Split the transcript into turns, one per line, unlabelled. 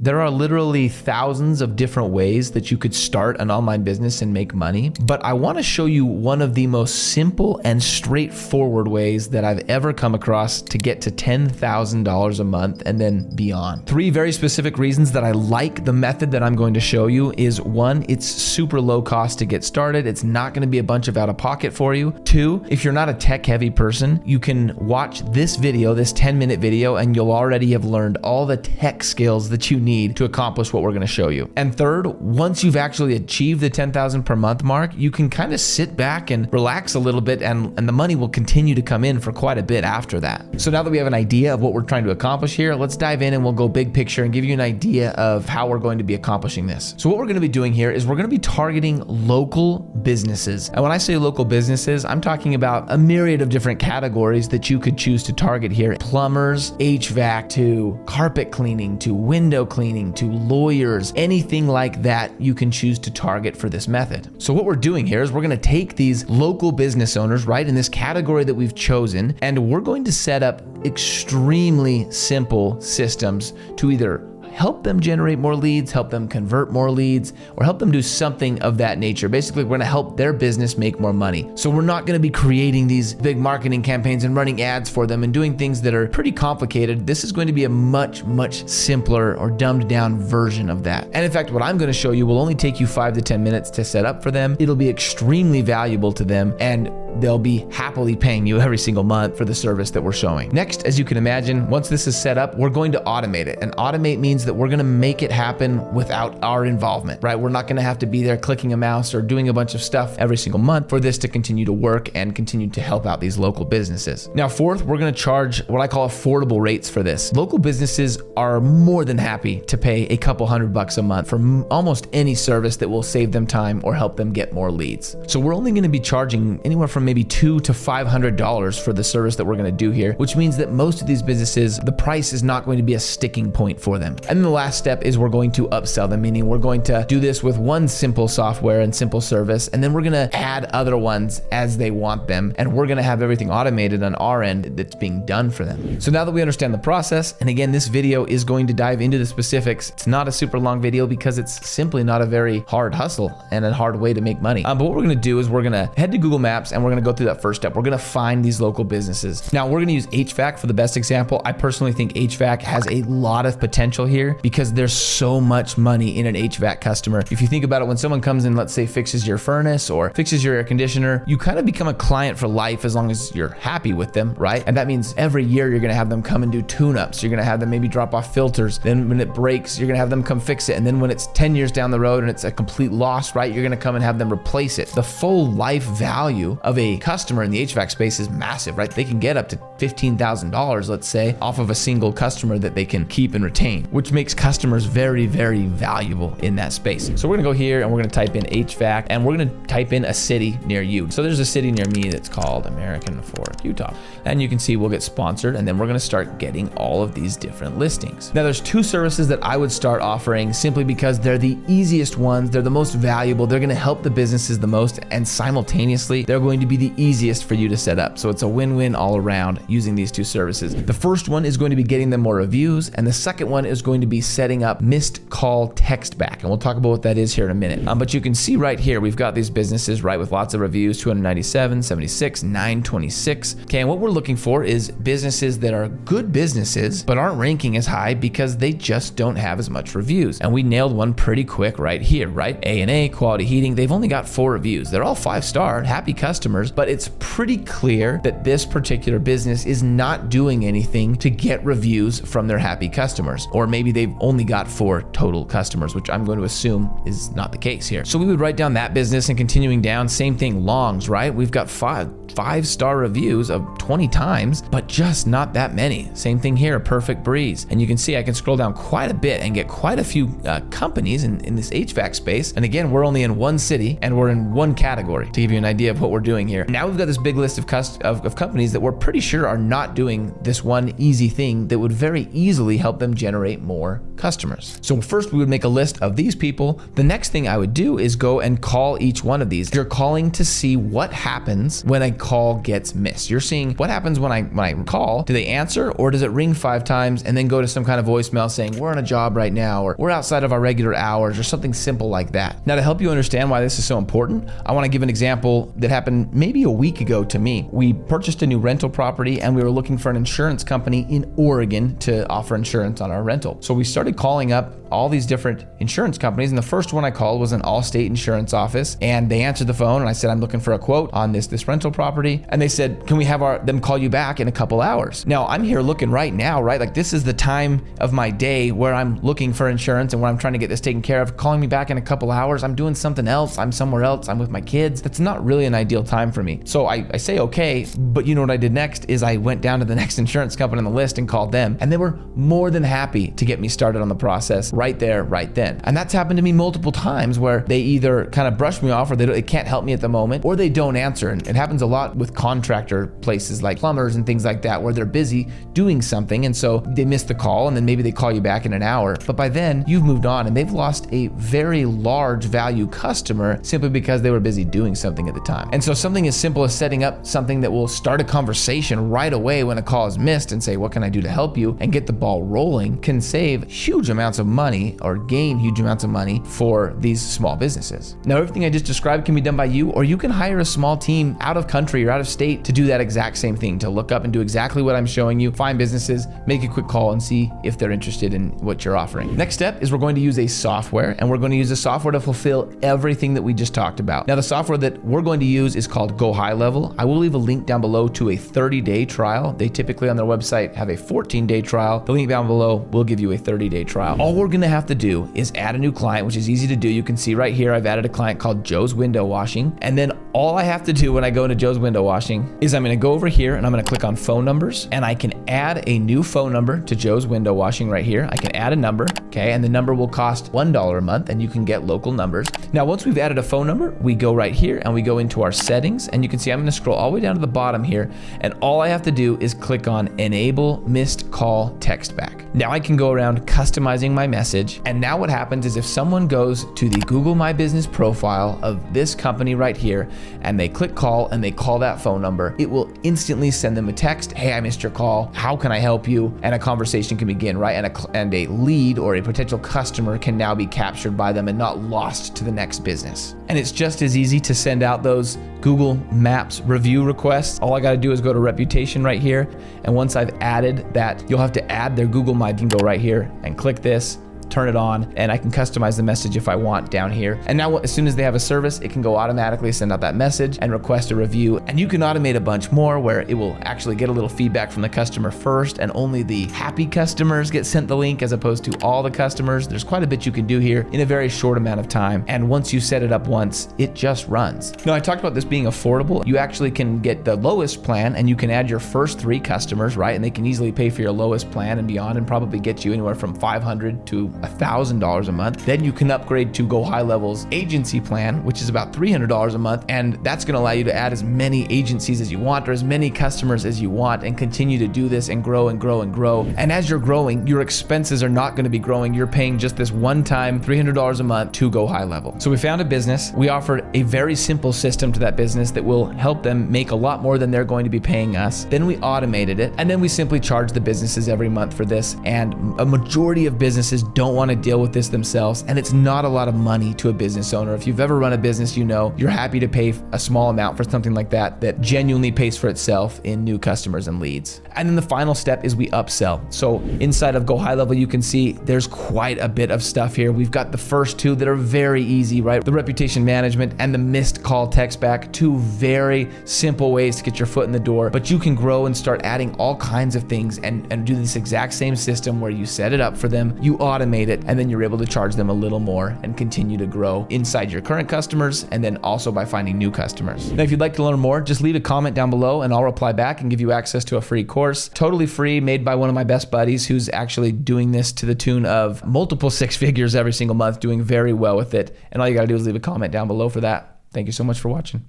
There are literally thousands of different ways that you could start an online business and make money, but I want to show you one of the most simple and straightforward ways that I've ever come across to get to $10,000 a month and then beyond. Three very specific reasons that I like the method that I'm going to show you is: one, it's super low cost to get started. It's not going to be a bunch of out of pocket for you. Two, if you're not a tech heavy person, you can watch this video, this 10-minute video, and you'll already have learned all the tech skills that you need to accomplish what we're going to show you. And third, once you've actually achieved the 10,000 per month mark, you can kind of sit back and relax a little bit, and the money will continue to come in for quite a bit after that. So now that we have an idea of what we're trying to accomplish here, let's dive in and we'll go big picture and give you an idea of how we're going to be accomplishing this. So what we're going to be doing here is we're going to be targeting local businesses. And when I say local businesses, I'm talking about a myriad of different categories that you could choose to target here. Plumbers, HVAC, to carpet cleaning, to window cleaning, to lawyers, anything like that you can choose to target for this method. So what we're doing here is we're going to take these local business owners, right, in this category that we've chosen, and we're going to set up extremely simple systems to either help them generate more leads, help them convert more leads, or help them do something of that nature. Basically, we're going to help their business make more money. So we're not going to be creating these big marketing campaigns and running ads for them and doing things that are pretty complicated. This is going to be a much, much simpler or dumbed down version of that. And in fact, what I'm going to show you will only take you 5 to 10 minutes to set up for them. It'll be extremely valuable to them, and they'll be happily paying you every single month for the service that we're showing. Next, as you can imagine, once this is set up, we're going to automate it. And automate means that we're going to make it happen without our involvement, right? We're not going to have to be there clicking a mouse or doing a bunch of stuff every single month for this to continue to work and continue to help out these local businesses. Now, fourth, we're going to charge what I call affordable rates for this. Local businesses are more than happy to pay a couple $100 a month for almost any service that will save them time or help them get more leads. So we're only going to be charging anywhere from maybe $200 to $500 for the service that we're going to do here, which means that most of these businesses, the price is not going to be a sticking point for them. And then the last step is we're going to upsell them, meaning we're going to do this with one simple software and simple service, and then we're going to add other ones as they want them, and we're going to have everything automated on our end that's being done for them. So now that we understand the process, and again, this video is going to dive into the specifics. It's not a super long video because it's simply not a very hard hustle and a hard way to make money. But what we're going to do is we're going to head to Google Maps and we're going to go through that first step. We're going to find these local businesses. Now, we're going to use HVAC for the best example. I personally think HVAC has a lot of potential here because there's so much money in an HVAC customer. If you think about it, when someone comes in, let's say fixes your furnace or fixes your air conditioner, you kind of become a client for life as long as you're happy with them, right? And that means every year you're going to have them come and do tune-ups. You're going to have them maybe drop off filters. Then when it breaks, you're going to have them come fix it. And then when it's 10 years down the road and it's a complete loss, right, you're going to come and have them replace it. The full life value of a customer in the HVAC space is massive, right? They can get up to $15,000, let's say, off of a single customer that they can keep and retain, which makes customers very, very valuable in that space. So we're gonna go here and we're gonna type in HVAC and we're gonna type in a city near you. So there's a city near me that's called American Fork, Utah. And you can see we'll get sponsored, and then we're gonna start getting all of these different listings. Now there's two services that I would start offering simply because they're the easiest ones, they're the most valuable, they're gonna help the businesses the most, and simultaneously, they're going to be the easiest for you to set up. So it's a win-win all around using these two services. The first one is going to be getting them more reviews, and the second one is going to be setting up missed call text back. And we'll talk about what that is here in a minute. But you can see right here, we've got these businesses, right, with lots of reviews, 297, 76, 926. Okay, and what we're looking for is businesses that are good businesses, but aren't ranking as high because they just don't have as much reviews. And we nailed one pretty quick right here, right? A&A, Quality Heating, they've only got 4 reviews. They're all 5-star, happy customers, but it's pretty clear that this particular business is not doing anything to get reviews from their happy customers. Or maybe they've only got 4 total customers, which I'm going to assume is not the case here. So we would write down that business, and continuing down, same thing, Longs, right? We've got 5-star reviews of 20 times, but just not that many. Same thing here, Perfect Breeze. And you can see I can scroll down quite a bit and get quite a few companies in this HVAC space. And again, we're only in one city and we're in one category to give you an idea of what we're doing here. Now we've got this big list of companies that we're pretty sure are not doing this one easy thing that would very easily help them generate more customers. So first we would make a list of these people. The next thing I would do is go and call each one of these. You're calling to see what happens when a call gets missed. You're seeing what happens when I call. Do they answer, or does it ring 5 times and then go to some kind of voicemail saying we're on a job right now, or we're outside of our regular hours, or something simple like that. Now, to help you understand why this is so important, I want to give an example that happened maybe a week ago to me. We purchased a new rental property and we were looking for an insurance company in Oregon to offer insurance on our rental. So we started calling up all these different insurance companies, and the first one I called was an Allstate insurance office, and they answered the phone and I said, I'm looking for a quote on this rental property, and they said, can we have them call you back in a couple hours? Now I'm here looking right now, right? Like, this is the time of my day where I'm looking for insurance and where I'm trying to get this taken care of. Calling me back in a couple hours, I'm doing something else, I'm somewhere else, I'm with my kids. That's not really an ideal time for me. So I say okay, but you know what I did next is I went down to the next insurance company on the list and called them, and they were more than happy to get me started on the process right there, right then. And that's happened to me multiple times where they either kind of brush me off, or they can't help me at the moment, or they don't answer. And it happens a lot with contractor places like plumbers and things like that, where they're busy doing something, and so they miss the call, and then maybe they call you back in an hour. But by then you've moved on and they've lost a very large value customer simply because they were busy doing something at the time. And so something as simple as setting up something that will start a conversation right away when a call is missed and say, what can I do to help you, and get the ball rolling, can save huge amounts of money or gain huge amounts of money for these small businesses. Now, everything I just described can be done by you, or you can hire a small team out of country or out of state to do that exact same thing, to look up and do exactly what I'm showing you, find businesses, make a quick call and see if they're interested in what you're offering. Next step is we're going to use a software, and we're going to use a software to fulfill everything that we just talked about. Now, the software that we're going to use is called Go High Level. I will leave a link down below to a 30-day trial. They typically on their website have a 14-day trial. The link down below will give you a 30-day trial. All we're going to have to do is add a new client, which is easy to do. You can see right here, I've added a client called Joe's Window Washing. And then all I have to do when I go into Joe's Window Washing is I'm going to go over here and I'm going to click on phone numbers, and I can add a new phone number to Joe's Window Washing right here. I can add a number, okay, and the number will cost $1 a month, and you can get local numbers. Now, once we've added a phone number, we go right here and we go into our settings, and you can see I'm going to scroll all the way down to the bottom here, and all I have to do is click on Enable Missed Call Text Back. Now I can go around customizing my message, and now what happens is if someone goes to the Google My Business profile of this company right here, and they click call and they call that phone number, it will instantly send them a text, hey, I missed your call, how can I help you? And a conversation can begin, right? And a lead or a potential customer can now be captured by them and not lost to the next business. And it's just as easy to send out those Google Maps review requests. All I got to do is go to reputation right here, and once I've added that, you'll have to add their Google My. You can go right here and click this, turn it on, and I can customize the message if I want down here. And now as soon as they have a service, it can go automatically send out that message and request a review. And you can automate a bunch more where it will actually get a little feedback from the customer first, and only the happy customers get sent the link as opposed to all the customers. There's quite a bit you can do here in a very short amount of time. And once you set it up once, it just runs. Now, I talked about this being affordable. You actually can get the lowest plan and you can add your first 3 customers, right? And they can easily pay for your lowest plan and beyond, and probably get you anywhere from $500 to $1,000 a month. Then you can upgrade to Go High Level's agency plan, which is about $300 a month, and that's going to allow you to add as many agencies as you want or as many customers as you want, and continue to do this and grow and grow and grow. And as you're growing, your expenses are not going to be growing. You're paying just this one-time $300 a month to Go High Level. So we found a business. We offered a very simple system to that business that will help them make a lot more than they're going to be paying us. Then we automated it, and then we simply charge the businesses every month for this. And a majority of businesses don't want to deal with this themselves, and it's not a lot of money to a business owner. If you've ever run a business, you know you're happy to pay a small amount for something like that genuinely pays for itself in new customers and leads. And then the final step is we upsell. So inside of Go High Level, you can see there's quite a bit of stuff here. We've got the first 2 that are very easy, right? The reputation management and the missed call text back, 2 very simple ways to get your foot in the door. But you can grow and start adding all kinds of things and do this exact same system where you set it up for them, you automate it, and then you're able to charge them a little more and continue to grow inside your current customers, and then also by finding new customers. Now, if you'd like to learn more, just leave a comment down below and I'll reply back and give you access to a free course, totally free, made by one of my best buddies who's actually doing this to the tune of multiple 6 figures every single month, doing very well with it. And all you gotta do is leave a comment down below for that. Thank you so much for watching.